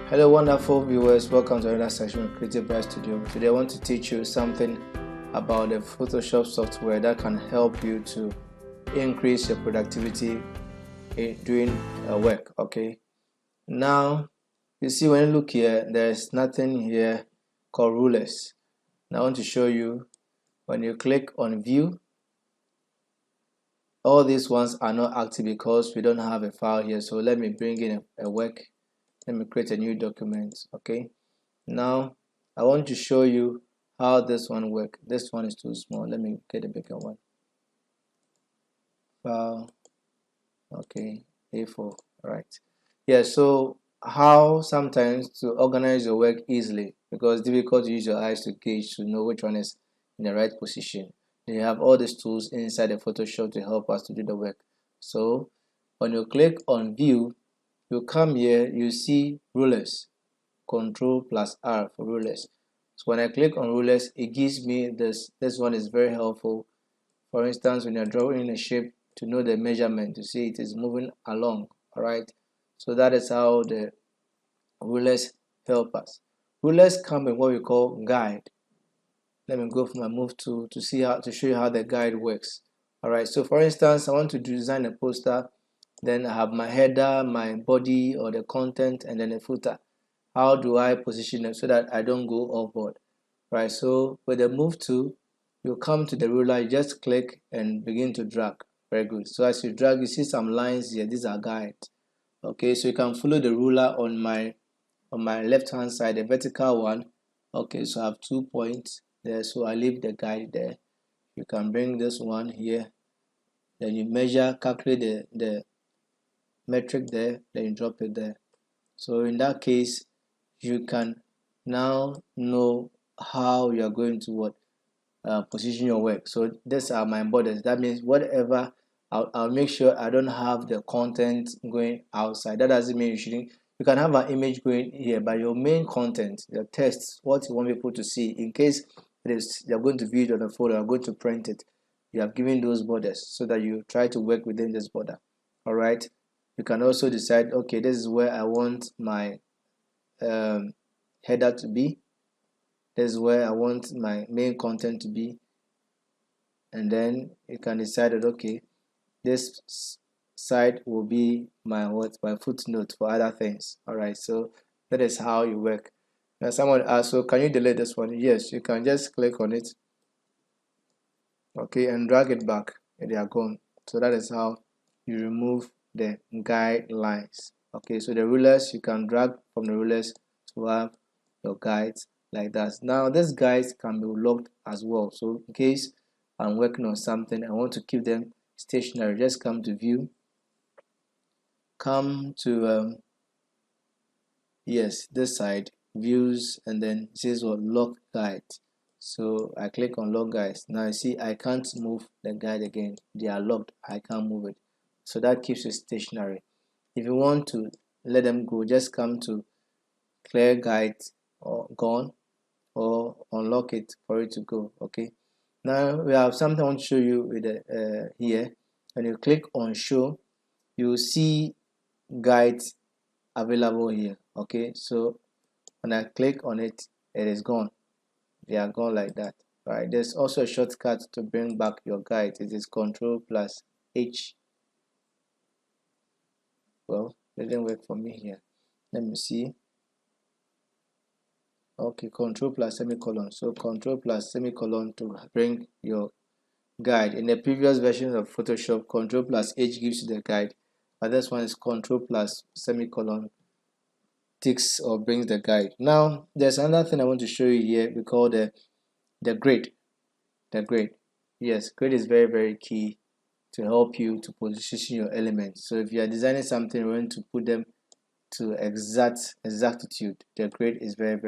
Hello, wonderful viewers. Welcome to another session of Creative Bright Studio. Today, I want to teach you something about the Photoshop software that can help you to increase your productivity in doing work. Okay. Now, you see, when you look here, there's nothing here called rulers. Now, I want to show you when you click on View. All these ones are not active because we don't have a file here. So let me bring in a work. Let me create a new document. Okay. Now I want to show you how this one works. This one is too small. Let me get a bigger one. File. Okay. A4. Right. Yeah. So how sometimes to organize your work easily, because it's difficult to use your eyes to gauge to know which one is in the right position. You have all these tools inside the Photoshop to help us to do the work. So when you click on View, you come here, you see rulers. Control plus R for rulers. So when I click on rulers, it gives me this. This one is very helpful. For instance, when you're drawing a shape, to know the measurement, to see it is moving along. All right. So that is how the rulers help us. Rulers come in what we call guide. Let me go for my move tool to see how to show you how the guide works. All right. So for instance, I want to design a poster. Then I have my header, my body, or the content, and then a footer. How do I position it so that I don't go overboard? Right, so with the move tool, you come to the ruler, you just click and begin to drag. Very good. So as you drag, you see some lines here. These are guides. Okay, so you can follow the ruler on my left hand side, the vertical one. Okay, so I have 2 points there, so I leave the guide there. You can bring this one here, then you measure, calculate the metric there, then you drop it there. So in that case, you can now know how you are going to position your work. So these are my borders. That means whatever, I'll make sure I don't have the content going outside. That doesn't mean you can have an image going here, but your main content, the text, what you want people to see, in case they're going to view it on a folder, or going to print it, you have given those borders so that you try to work within this border. All right. You can also decide, okay, this is where I want my header to be. This is where I want my main content to be. And then you can decide that, okay, this side will be my footnote for other things. All right, so that is how you work. Now someone asked, so can you delete this one? Yes, you can just click on it, okay, and drag it back and they are gone. So that is how you remove the guidelines. Okay, so the rulers, you can drag from the rulers to have your guides like that. Now these guides can be locked as well, so in case I'm working on something, I want to keep them stationary, just come to view, come to yes, this side, views, and then it says what, lock guide. So I click on lock guides. Now you see I can't move the guide again. They are locked. I can't move it. So that keeps it stationary. If you want to let them go, just come to clear guide or gone, or unlock it for it to go. Okay. Now we have something I want to show you with the here. When you click on show, you will see guides available here. Okay, so when I click on it, it is gone. They are gone like that. Right. There's also a shortcut to bring back your guide. It is Control plus H. Well, it didn't work for me here. Let me see. Okay, Control plus semicolon. So Control plus semicolon to bring your guide. In the previous version of Photoshop, Control plus H gives you the guide, but this one is Control plus semicolon ticks or brings the guide. Now there's another thing I want to show you here. We call the grid. The grid. Yes, grid is very key to help you to position your elements. So if you are designing something, you want to put them to exactitude. The grid is very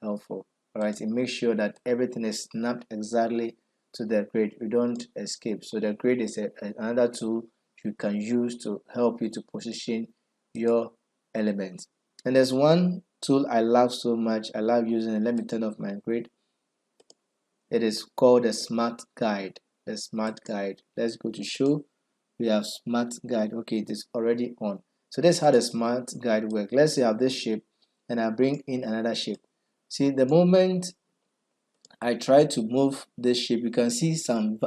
helpful. All right, it makes sure that everything is snapped exactly to the grid. You don't escape. So the grid is another tool you can use to help you to position your elements. And there's one tool I love so much. I love using it. Let me turn off my grid. It is called the Smart Guide. The Smart Guide. Let's go to show. We have Smart Guide. Okay, it is already on. So this is how the Smart Guide works. Let's say I have this shape. and I bring in another shape. See, the moment I try to move this shape, you can see some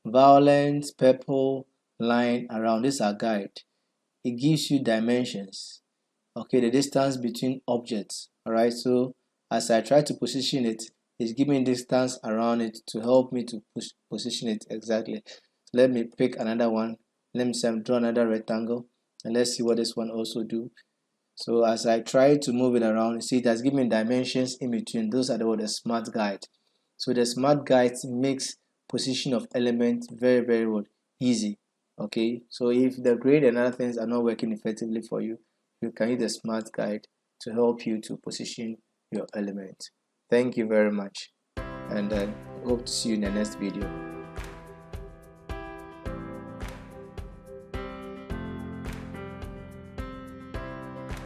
violent purple line around. This is our guide. It gives you dimensions, okay, the distance between objects. All right, so as I try to position it, it's giving distance around it to help me to position it exactly. So let me pick another one. Let me draw another rectangle, and let's see what this one also do. So as I try to move it around, you see it has given dimensions in between. Those are the smart guide. So the smart guide makes position of elements very, very easy. Okay, so if the grid and other things are not working effectively for you, you can use the smart guide to help you to position your element. Thank you very much, and I hope to see you in the next video.